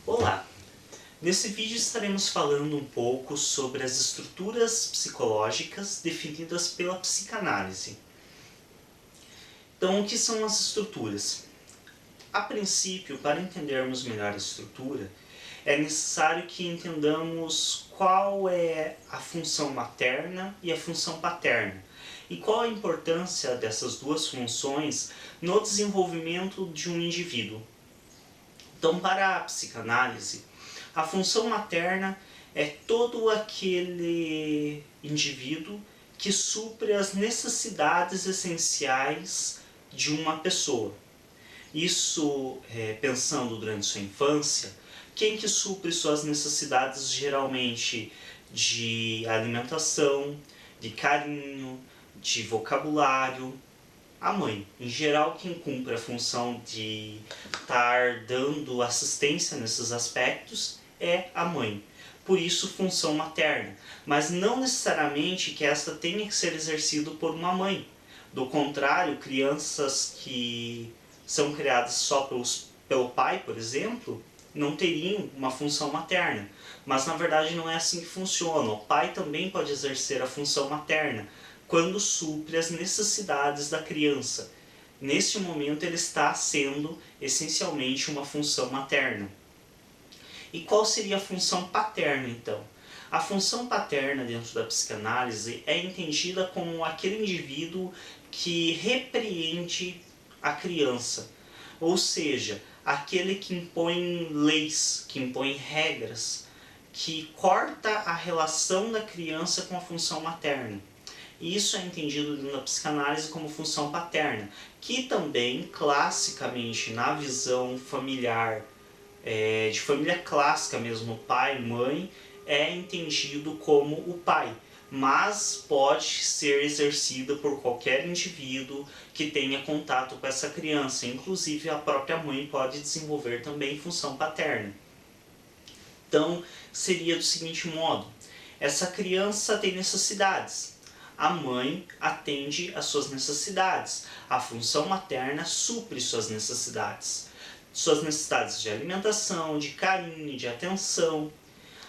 Olá! Nesse vídeo estaremos falando um pouco sobre as estruturas psicológicas definidas pela psicanálise. Então, o que são as estruturas? A princípio, para entendermos melhor a estrutura, é necessário que entendamos qual é a função materna e a função paterna, e qual a importância dessas duas funções no desenvolvimento de um indivíduo. Então, para a psicanálise, a função materna é todo aquele indivíduo que supre as necessidades essenciais de uma pessoa. Isso, pensando durante sua infância, quem que supre suas necessidades geralmente de alimentação, de carinho, de vocabulário? A mãe. Em geral, quem cumpre a função de estar dando assistência nesses aspectos é a mãe. Por isso, função materna. Mas não necessariamente que esta tenha que ser exercida por uma mãe. Do contrário, crianças que são criadas só pelo pai, por exemplo, não teriam uma função materna. Mas na verdade não é assim que funciona. O pai também pode exercer a função materna quando supre as necessidades da criança. Neste momento ele está sendo essencialmente uma função materna. E qual seria a função paterna então? A função paterna dentro da psicanálise é entendida como aquele indivíduo que repreende a criança, ou seja, aquele que impõe leis, que impõe regras, que corta a relação da criança com a função materna. Isso é entendido na psicanálise como função paterna, que também, classicamente, na visão familiar, de família clássica mesmo, pai, mãe, é entendido como o pai, mas pode ser exercida por qualquer indivíduo que tenha contato com essa criança, inclusive a própria mãe pode desenvolver também função paterna. Então, seria do seguinte modo: essa criança tem necessidades. A mãe atende às suas necessidades. A função materna supre suas necessidades. Suas necessidades de alimentação, de carinho, de atenção.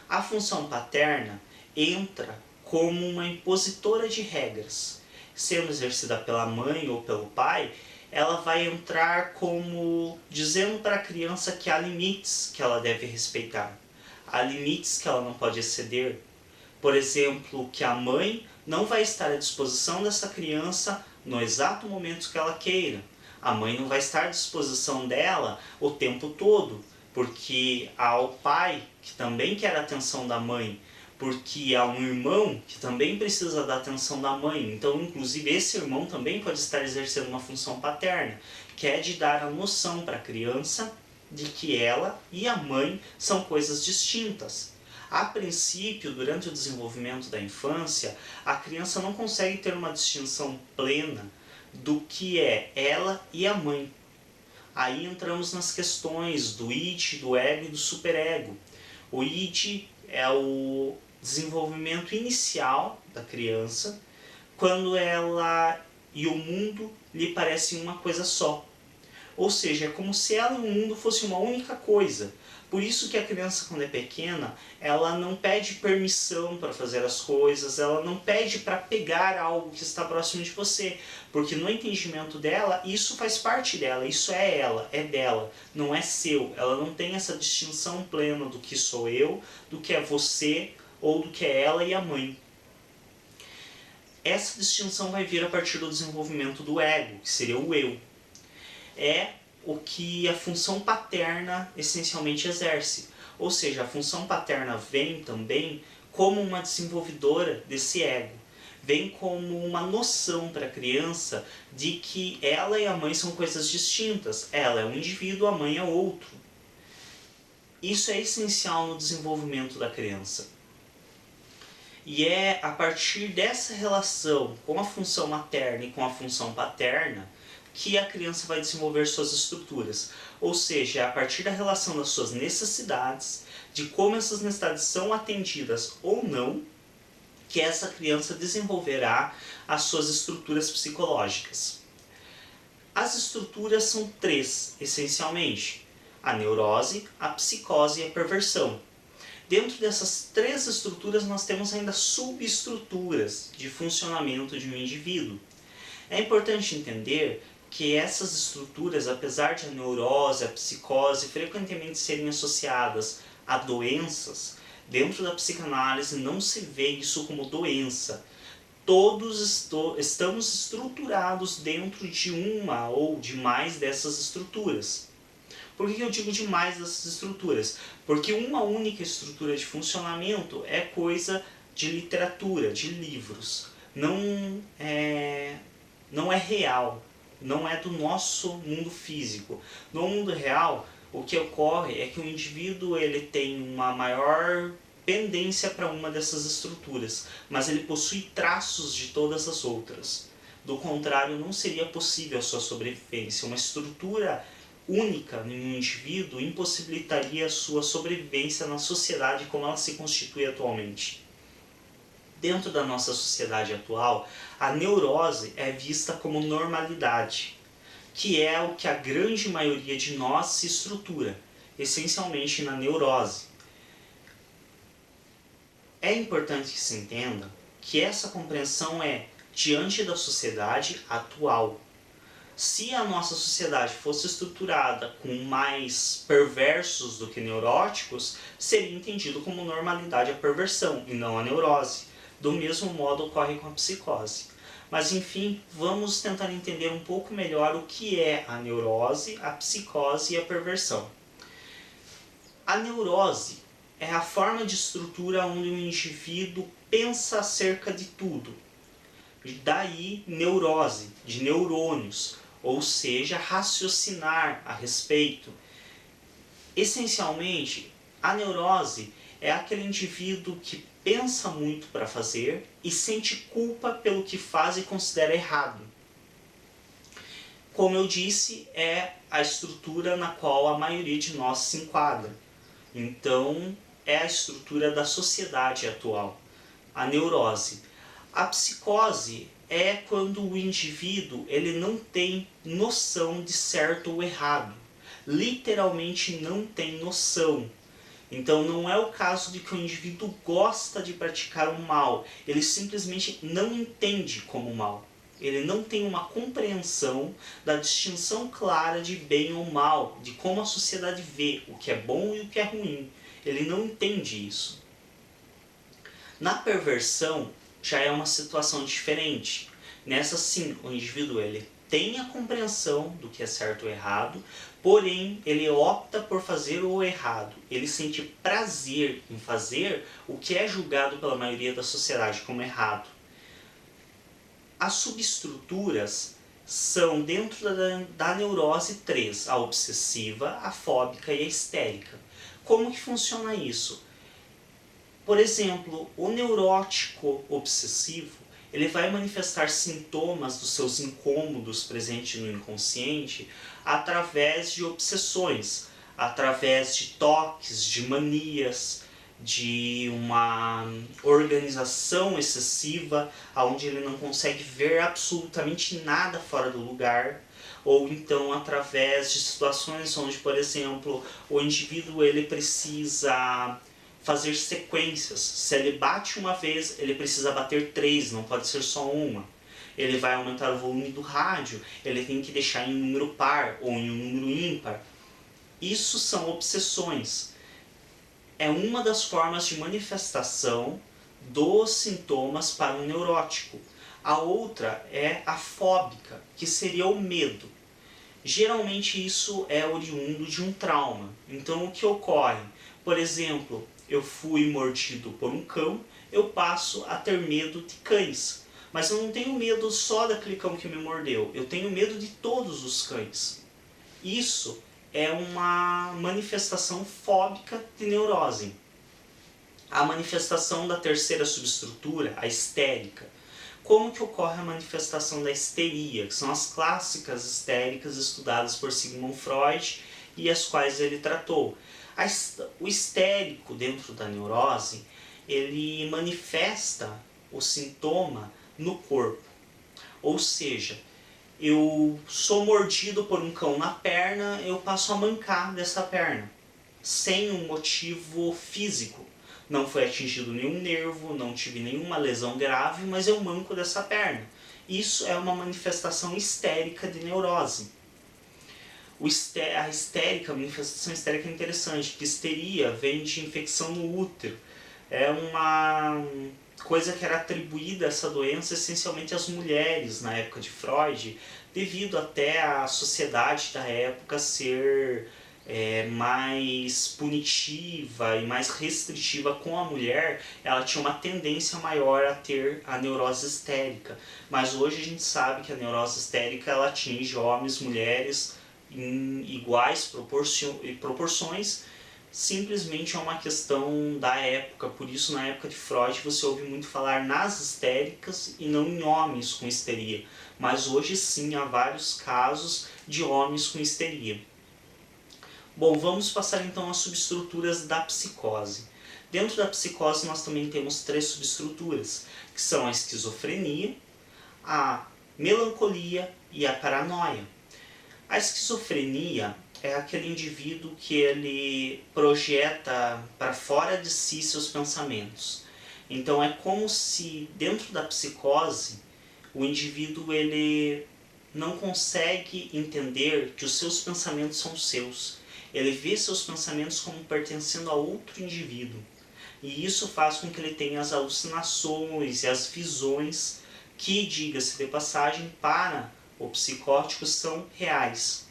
A função paterna entra como uma impositora de regras. Sendo exercida pela mãe ou pelo pai, ela vai entrar como dizendo para a criança que há limites que ela deve respeitar. Há limites que ela não pode exceder. Por exemplo, que a mãe não vai estar à disposição dessa criança no exato momento que ela queira. A mãe não vai estar à disposição dela o tempo todo, porque há o pai que também quer a atenção da mãe, porque há um irmão que também precisa da atenção da mãe. Então, inclusive, esse irmão também pode estar exercendo uma função paterna, que é de dar a noção para a criança de que ela e a mãe são coisas distintas. A princípio, durante o desenvolvimento da infância, a criança não consegue ter uma distinção plena do que é ela e a mãe. Aí entramos nas questões do id, do ego e do superego. O id é o desenvolvimento inicial da criança, quando ela e o mundo lhe parecem uma coisa só. Ou seja, é como se ela e o mundo fossem uma única coisa. Por isso que a criança, quando é pequena, ela não pede permissão para fazer as coisas, ela não pede para pegar algo que está próximo de você, porque no entendimento dela, isso faz parte dela, isso é ela, é dela, não é seu. Ela não tem essa distinção plena do que sou eu, do que é você, ou do que é ela e a mãe. Essa distinção vai vir a partir do desenvolvimento do ego, que seria o eu. É o que a função paterna essencialmente exerce. Ou seja, a função paterna vem também como uma desenvolvedora desse ego. Vem como uma noção para a criança de que ela e a mãe são coisas distintas. Ela é um indivíduo, a mãe é outro. Isso é essencial no desenvolvimento da criança. E é a partir dessa relação com a função materna e com a função paterna que a criança vai desenvolver suas estruturas. Ou seja, é a partir da relação das suas necessidades, de como essas necessidades são atendidas ou não, que essa criança desenvolverá as suas estruturas psicológicas. As estruturas são três, essencialmente. a neurose, a psicose e a perversão. Dentro dessas três estruturas nós temos ainda subestruturas de funcionamento de um indivíduo. É importante entender que essas estruturas, apesar de a neurose, a psicose frequentemente serem associadas a doenças, dentro da psicanálise não se vê isso como doença. Todos estamos estruturados dentro de uma ou de mais dessas estruturas. Por que eu digo de mais dessas estruturas? Porque uma única estrutura de funcionamento é coisa de literatura, de livros. Não é real, não é do nosso mundo físico. No mundo real, o que ocorre é que o indivíduo ele tem uma maior pendência para uma dessas estruturas, mas ele possui traços de todas as outras. Do contrário, não seria possível a sua sobrevivência. Uma estrutura única em um indivíduo impossibilitaria a sua sobrevivência na sociedade como ela se constitui atualmente. Dentro da nossa sociedade atual, a neurose é vista como normalidade, que é o que a grande maioria de nós se estrutura, essencialmente na neurose. É importante que se entenda que essa compreensão é diante da sociedade atual. Se a nossa sociedade fosse estruturada com mais perversos do que neuróticos, seria entendido como normalidade a perversão e não a neurose. Do mesmo modo ocorre com a psicose. Mas enfim, vamos tentar entender um pouco melhor o que é a neurose, a psicose e a perversão. A neurose é a forma de estrutura onde um indivíduo pensa acerca de tudo. Daí neurose, de neurônios, ou seja, raciocinar a respeito. Essencialmente, a neurose é aquele indivíduo que pensa muito para fazer e sente culpa pelo que faz e considera errado. Como eu disse, é a estrutura na qual a maioria de nós se enquadra. Então, é a estrutura da sociedade atual, a neurose. A psicose é quando o indivíduo ele não tem noção de certo ou errado. Literalmente não tem noção. Então não é o caso de que o indivíduo gosta de praticar o mal, ele simplesmente não entende como mal. Ele não tem uma compreensão da distinção clara de bem ou mal, de como a sociedade vê o que é bom e o que é ruim. Ele não entende isso. Na perversão já é uma situação diferente. Nessa sim, o indivíduo ele tem a compreensão do que é certo ou errado, porém ele opta por fazer o errado. Ele sente prazer em fazer o que é julgado pela maioria da sociedade como errado. As subestruturas são dentro da neurose 3, a obsessiva, a fóbica e a histérica. Como que funciona isso? Por exemplo, o neurótico obsessivo ele vai manifestar sintomas dos seus incômodos presentes no inconsciente através de obsessões, através de toques, de manias, de uma organização excessiva, onde ele não consegue ver absolutamente nada fora do lugar, ou então através de situações onde, por exemplo, o indivíduo ele precisa fazer sequências. Se ele bate uma vez, ele precisa bater 3, não pode ser só uma. Ele vai aumentar o volume do rádio, ele tem que deixar em um número par ou em um número ímpar. Isso são obsessões. É uma das formas de manifestação dos sintomas para um neurótico. A outra é a fóbica, que seria o medo. Geralmente isso é oriundo de um trauma. Então o que ocorre? Por exemplo, eu fui mordido por um cão, eu passo a ter medo de cães. Mas eu não tenho medo só daquele cão que me mordeu, eu tenho medo de todos os cães. Isso é uma manifestação fóbica de neurose. A manifestação da terceira subestrutura, a histérica. Como que ocorre a manifestação da histeria, que são as clássicas histéricas estudadas por Sigmund Freud e as quais ele tratou. O histérico dentro da neurose, ele manifesta o sintoma no corpo. Ou seja, eu sou mordido por um cão na perna, eu passo a mancar dessa perna, sem um motivo físico. Não foi atingido nenhum nervo, não tive nenhuma lesão grave, mas eu manco dessa perna. Isso é uma manifestação histérica de neurose. A manifestação histérica é interessante, que histeria vem de infecção no útero. É uma coisa que era atribuída a essa doença essencialmente às mulheres na época de Freud, devido até à sociedade da época ser mais punitiva e mais restritiva com a mulher. Ela tinha uma tendência maior a ter a neurose histérica. Mas hoje a gente sabe que a neurose histérica ela atinge homens e mulheres em iguais proporções. Simplesmente é uma questão da época, por isso na época de Freud você ouve muito falar nas histéricas e não em homens com histeria, mas hoje sim há vários casos de homens com histeria. Bom, vamos passar então às subestruturas da psicose. Dentro da psicose nós também temos 3 subestruturas, que são a esquizofrenia, a melancolia e a paranoia. A esquizofrenia é aquele indivíduo que ele projeta para fora de si seus pensamentos. Então é como se dentro da psicose o indivíduo ele não consegue entender que os seus pensamentos são seus. Ele vê seus pensamentos como pertencendo a outro indivíduo. E isso faz com que ele tenha as alucinações e as visões que, diga-se de passagem, para o psicótico são reais.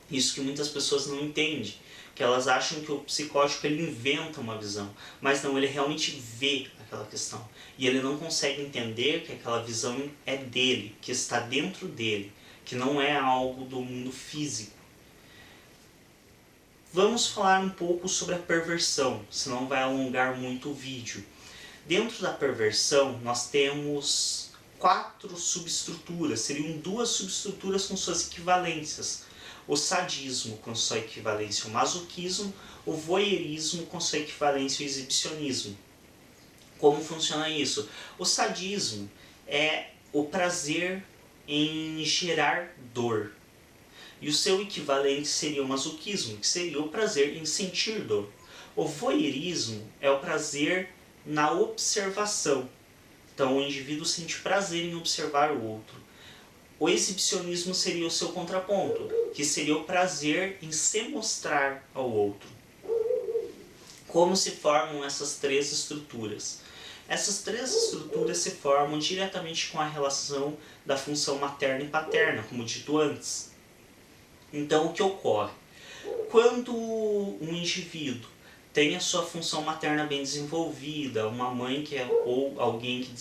Isso que muitas pessoas não entendem, que elas acham que o psicótico ele inventa uma visão, mas não, ele realmente vê aquela questão. E ele não consegue entender que aquela visão é dele, que está dentro dele, que não é algo do mundo físico. Vamos falar um pouco sobre a perversão, senão vai alongar muito o vídeo. Dentro da perversão nós temos 4 subestruturas, seriam 2 subestruturas com suas equivalências. O sadismo com sua equivalência ao masoquismo, o voyeurismo com sua equivalência ao exibicionismo. Como funciona isso? O sadismo é o prazer em gerar dor. E o seu equivalente seria o masoquismo, que seria o prazer em sentir dor. O voyeurismo é o prazer na observação. Então o indivíduo sente prazer em observar o outro. O exibicionismo seria o seu contraponto, que seria o prazer em se mostrar ao outro. Como se formam essas 3 estruturas? Essas 3 estruturas se formam diretamente com a relação da função materna e paterna, como dito antes. Então o que ocorre? Quando um indivíduo tem a sua função materna bem desenvolvida, uma mãe ou alguém que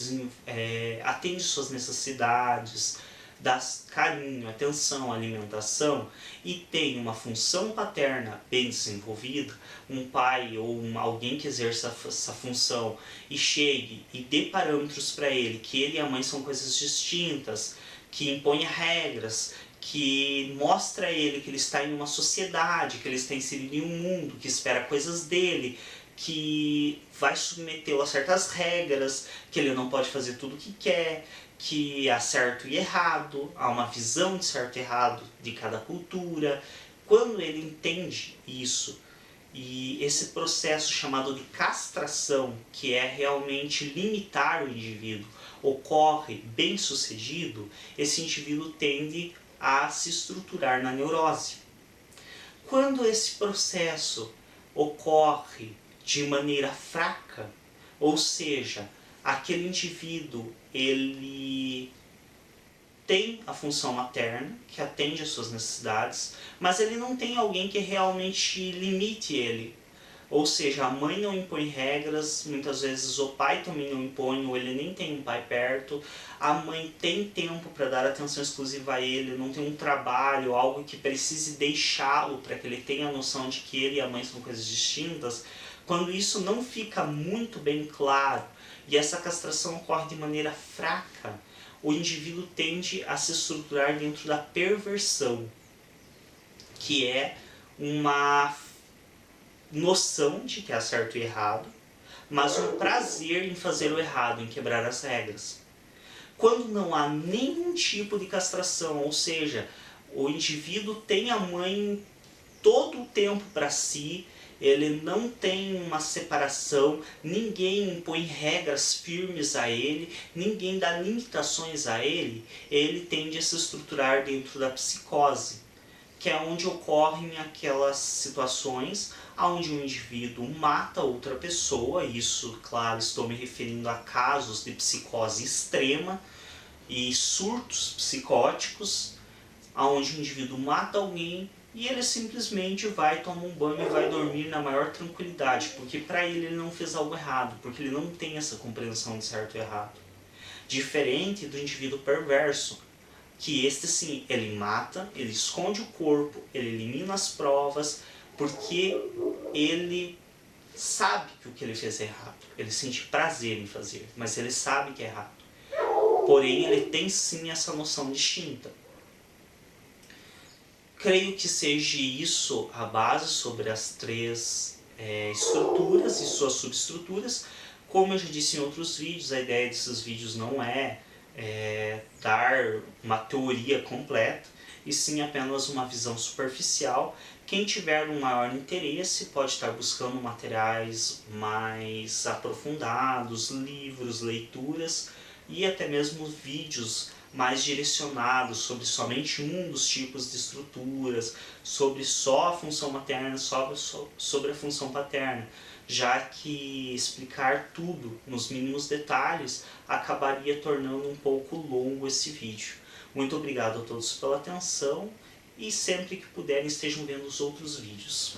atende suas necessidades, dá carinho, atenção, alimentação, e tem uma função paterna bem desenvolvida, um pai ou alguém que exerça essa função e chegue e dê parâmetros para ele, que ele e a mãe são coisas distintas, que imponha regras, que mostra a ele que ele está em uma sociedade, que ele está inserido em um mundo, que espera coisas dele, que vai submetê-lo a certas regras, que ele não pode fazer tudo o que quer, que há certo e errado, há uma visão de certo e errado de cada cultura. Quando ele entende isso, e esse processo chamado de castração, que é realmente limitar o indivíduo, ocorre bem sucedido, esse indivíduo tende a se estruturar na neurose. Quando esse processo ocorre de maneira fraca, ou seja, aquele indivíduo ele tem a função materna, que atende às suas necessidades, mas ele não tem alguém que realmente limite ele. Ou seja, a mãe não impõe regras, muitas vezes o pai também não impõe, ou ele nem tem um pai perto. A mãe tem tempo para dar atenção exclusiva a ele, não tem um trabalho, algo que precise deixá-lo para que ele tenha a noção de que ele e a mãe são coisas distintas. Quando isso não fica muito bem claro e essa castração ocorre de maneira fraca, o indivíduo tende a se estruturar dentro da perversão, que é uma noção de que há certo e errado, mas um prazer em fazer o errado, em quebrar as regras. Quando não há nenhum tipo de castração, ou seja, o indivíduo tem a mãe todo o tempo para si, ele não tem uma separação, ninguém impõe regras firmes a ele, ninguém dá limitações a ele, ele tende a se estruturar dentro da psicose, que é onde ocorrem aquelas situações onde um indivíduo mata outra pessoa. Isso, claro, estou me referindo a casos de psicose extrema e surtos psicóticos, onde o indivíduo mata alguém e ele simplesmente vai tomar um banho e vai dormir na maior tranquilidade, porque para ele não fez algo errado, porque ele não tem essa compreensão de certo e errado. Diferente do indivíduo perverso, que este sim, ele mata, ele esconde o corpo, ele elimina as provas, porque ele sabe que o que ele fez é errado. Ele sente prazer em fazer, mas ele sabe que é errado. Porém, ele tem sim essa noção distinta. Creio que seja isso a base sobre as três estruturas e suas subestruturas. Como eu já disse em outros vídeos, a ideia desses vídeos não é dar uma teoria completa, e sim apenas uma visão superficial. Quem tiver um maior interesse pode estar buscando materiais mais aprofundados, livros, leituras e até mesmo vídeos mais direcionados sobre somente um dos tipos de estruturas, sobre só a função materna, sobre a função paterna, já que explicar tudo nos mínimos detalhes acabaria tornando um pouco longo esse vídeo. Muito obrigado a todos pela atenção e sempre que puderem estejam vendo os outros vídeos.